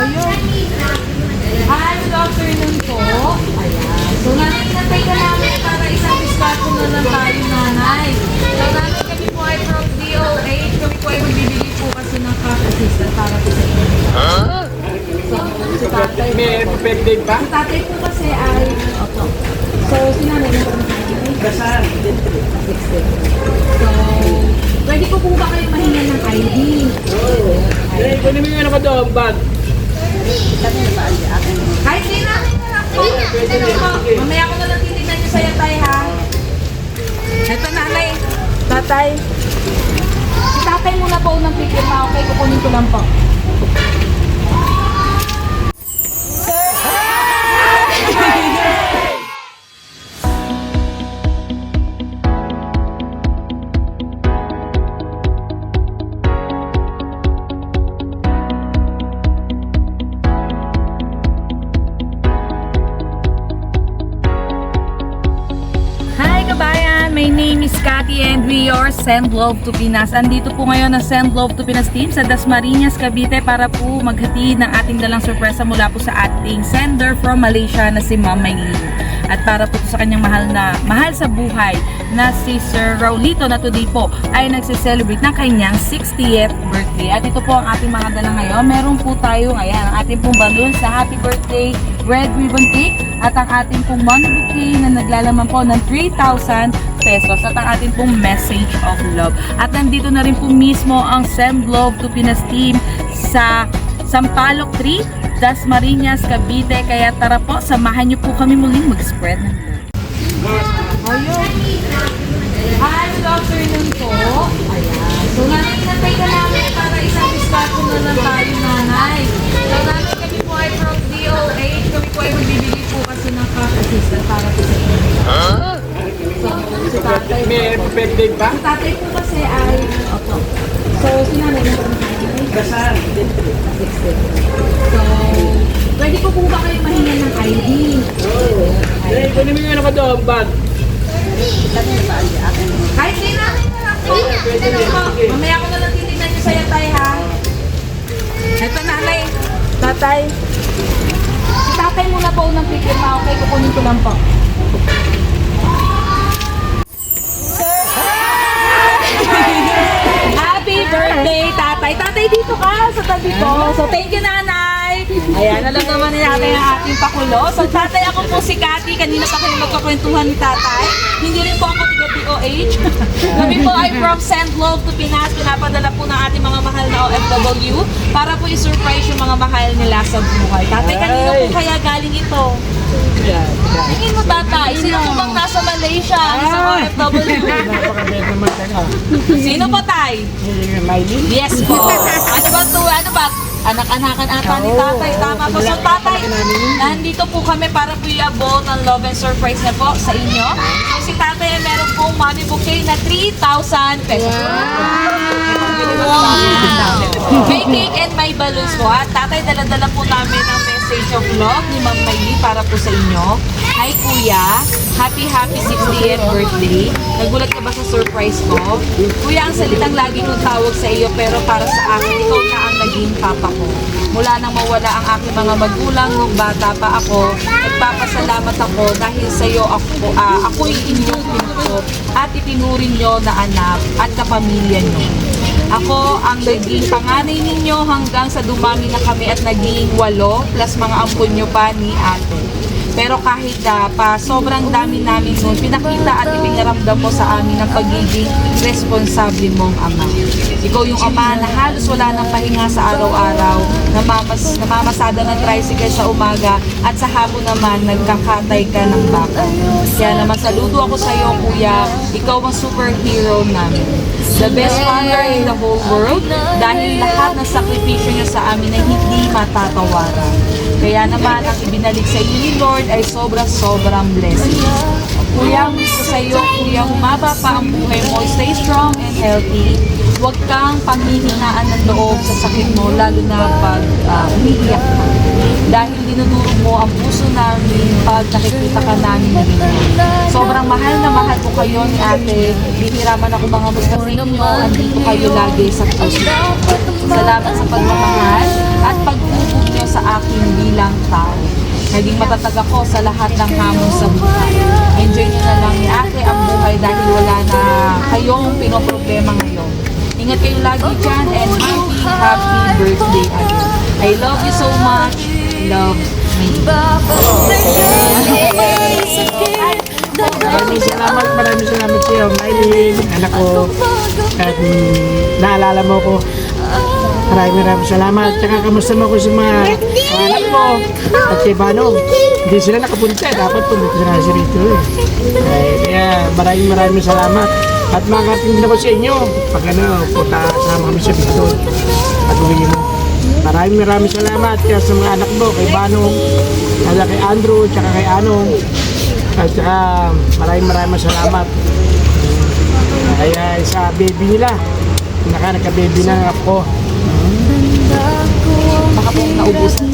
Ayun. Hi, good afternoon po. Ayan. So, nanay-natay ka namin para isang diskarte na lang tayo, nanay. So, nanay kami po ay from DOH. Kami po ay magbibigay po kasi ng cash assistance para po sa inyo. So, si tatay. May birthday ba? Si tatay po kasi ay... Opo. So, si nanay na po. Kasal. 16. So, pwede po ba kayo mahinga ng ID? Oo. Eh, kunin mo yung ano ko doon, bag. Kahit din namin na lang po. Mamaya ko na lang titignan nyo sa'yo, tay, ha? Ito, nanay. Tatay. Si tatay muna po unang picture na, okay? Kukunin ko lang po. Hi kabayan! My name is Cathy and we are Send Love to Pinas. Andito po ngayon ang Send Love to Pinas team sa Dasmariñas, Cavite para po maghatid ng ating dalang sorpresa mula po sa ating sender from Malaysia na si Ma'am Maylene. At para po sa kanyang mahal sa buhay na si Sir Raulito na today po ay nagse-celebrate ng kanyang 60th birthday. At ito po ang ating mga dala ngayon. Meron po tayo ngayon ang ating pong balloon sa happy birthday red ribbon cake at ang ating pong money bouquet na naglalaman po ng 3,000 pesos at ang ating pong message of love. At nandito na rin po mismo ang Send Love to Pinas team sa Sampaloc 3, Dasmariñas, Cavite. Kaya tara po, samahan niyo po kami muling mag-spread ng love. Ayun. Hi, good afternoon po. Ayan. So, nanay-natay ka namin para isang diskarte na lang tayo, nanay. So, nanay kami po ay from DOH. Kami po ay magbibigay po kasi ng cash assistance para po sa inyo. So, si tatay. May birthday ba? Si tatay po kasi ay... Opo. So, si nanay na po. Kasal. 16. So, pwede po ba kayo mahinga ng ID? Oo. Eh, kunin mo yung ano ko doon, bag. Kahit din namin na lang po. Mamaya ko na lang titignan nyo sa'yo, tay, ha? Ito, nanay. Tatay. Si tatay muna po unang picture na, okay? Kukunin ko lang po. Happy birthday, tatay. Tatay, dito ka sa tabi ko. So, thank you, nanay. Ayan, alam naman ni tatay ang ating pakulo. So, tatay, ako po si Cathy. Kanina pa kayo magkakwentuhan ni tatay. Hindi rin po ako taga-DOH. Kami po ay from Send Love to Pinas. Pinapadala po ng ating mga mahal na OFW para po i-surprise yung mga mahal nila sa buhay. Tatay, kanina po kaya galing ito? Tingin mo, tatay, sino po bang nasa Malaysia? Sa OFW? Napakabait naman tayo. Sino po, tay? Maylene? Yes po. Ano ba? Anak-anakan ata ni tatay. Tama po. So tatay, nandito po kami para po i-abot ang love and surprise na po sa inyo. So si tatay ay meron pong money bouquet na 3,000 pesos. Wow! May cake and may balloons po. At tatay, dala-dala po namin ang message of love ni Ma'am Maylene para po sa inyo. Hi kuya, happy 60th birthday. Nagulat ka ba sa surprise ko? Kuya, ang salitang lagi kong tawag sa iyo pero para sa akin, ikaw na ang naging papa ko. Mula nang mawala ang aking mga magulang nung bata pa ako, nagpapasalamat ako dahil sa iyo ako'y inyong pinto at itinuring nyo na anak at kapamilya nyo. Ako ang naging panganay ninyo hanggang sa dumami na kami at naging 8 plus mga ampon nyo pa ni ate. Pero kahit pa sobrang dami namin noon, pinakita at ipinaramdam mo sa amin ang pagiging responsable mong ama. Ikaw yung ama na halos wala nang pahinga sa araw-araw, namamasada ng tricycle sa umaga at sa hapon naman nagkakatay ka ng baka. Kaya naman saludo ako sa iyo, kuya. Ikaw ang superhero namin. The best father in the whole world dahil lahat ng sakripisyo niyo sa amin ay hindi matatawaran. Kaya naman ang ibinalik sa inyo ni Lord ay sobrang blessing. Kuya, wish ko sa iyo, kuya, humaba pa ang buhay mo. Stay strong and healthy. Huwag kang panghihinaan ng loob sa sakit mo, lalo na pag umiiyak ka. Dahil dinudurog mo ang puso namin pag nakikita ka namin na ganyan. Sobrang mahal na mahal ko kayo ni ate. Bihiraman ako mga gusto sa inyo. Andito kayo lagi sa puso. Salamat sa pagmamahal at pag-ubog niyo sa Naging matatag ako sa lahat ng hamon sa buhay. Enjoy nyo na lang ni Ate ang buhay dahil wala na kayong pinoproblema ngayon. Ingat kayo lagi dyan and happy birthday again. I love you so much. Love me. Maraming salamat sa iyo, Mylene, anak ko. At naalala mo ko. Maraming salamat. Tsaka kamusta mo ko sa mga anak ko at kay Banong. Hindi sila nakapunta. Dapat pumunta sila sa rito. Kaya maraming salamat. At makakating din ako sa inyo. Pag punta sama kami sa Bicol. At uwi mo. Maraming salamat kaya sa mga anak mo, kay Banong, kay Andrew, tsaka kay Anong. At saka maraming salamat. Kaya sa baby nila, nagka-baby na ako. Baka po naubusan.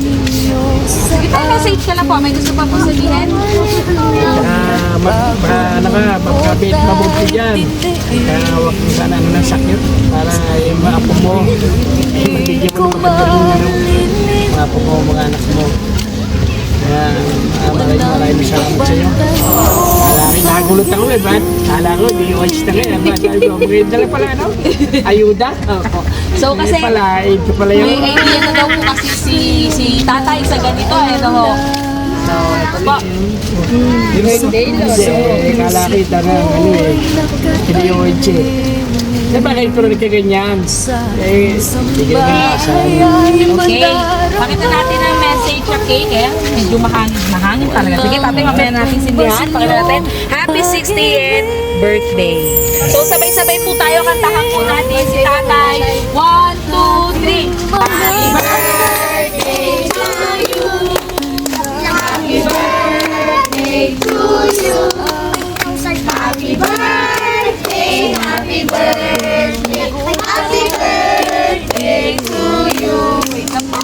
Sige tayo, message ka lang po. May gusto pa po sabihin? Magkabit mabuti dyan. Kaya huwag mo sana ng sakit para yung mga apo mo, mabigyan mo ng magandang mga apo mo, mga anak mo. Kaya maraming salamat sa iyo. Nagulot ako ba't? Kala ko, di yung ayos na ngayon. Sabi ko, maganda lang pala, ano? Ayuda? So kasi, Ito pala yung... may idea na daw po kasi si tatay sa ganito, no? So, ito po. Kala kita na, hindi yung ayos eh. Diba kayo ito na kaganyan? Bigyan na sa Okay. Pakita natin ang message sa cake, eh. Medyo mahangin talaga. Sige, tatay, mamaya natin sindihan. Pakita natin, Happy 60th birthday. So, sabay-sabay po tayo. Kantahan po natin si tatay. 1, 2, 3. Happy birthday to you. Happy birthday to you. Happy birthday, happy birthday, happy birthday to you. Wait na pa.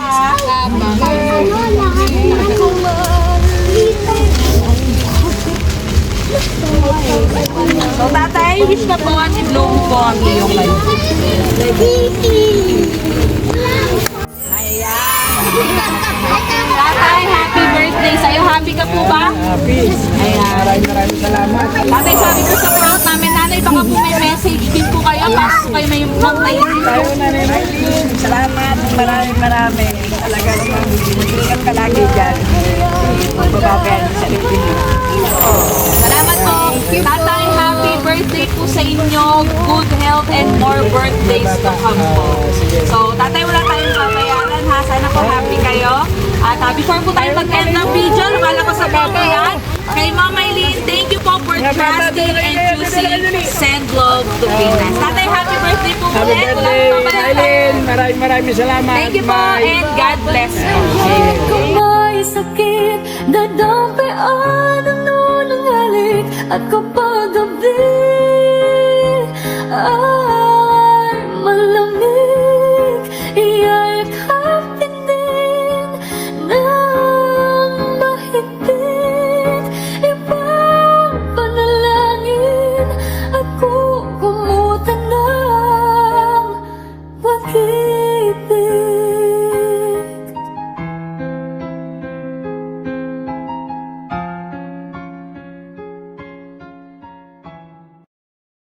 So, tatay, wish na po at i-blow po ang iyong life. Ayan. Tatay, happy birthday sa'yo. Happy ka po ba? Happy. Ayan. Maraming salamat. Tatay, sabi ko sa front namin, nanay, baka po may message din po kayo. Pasok kayo may mag-mail. Tayo na rin, Mylene. Salamat. Maraming. Talaga naman. Ingat ka lagi dyan. Magbabayan sa Pilipino. Salamat po. Tatay, happy birthday po sa inyo. Good health and more birthdays to come po. So, tatay, wala tayong babayaran ha. Sana po happy kayo. At before po tayo mag-end ng video, nakala ko sa baba yan. Kay Ma'am Mylene, thank you po for trusting and choosing Send Love to Pinas. Tatay, happy birthday po Happy ulit. birthday, Mylene. Maraming salamat. Thank you po and God bless you. Kung may sakit, dadampian ang nunanghalik. At kapag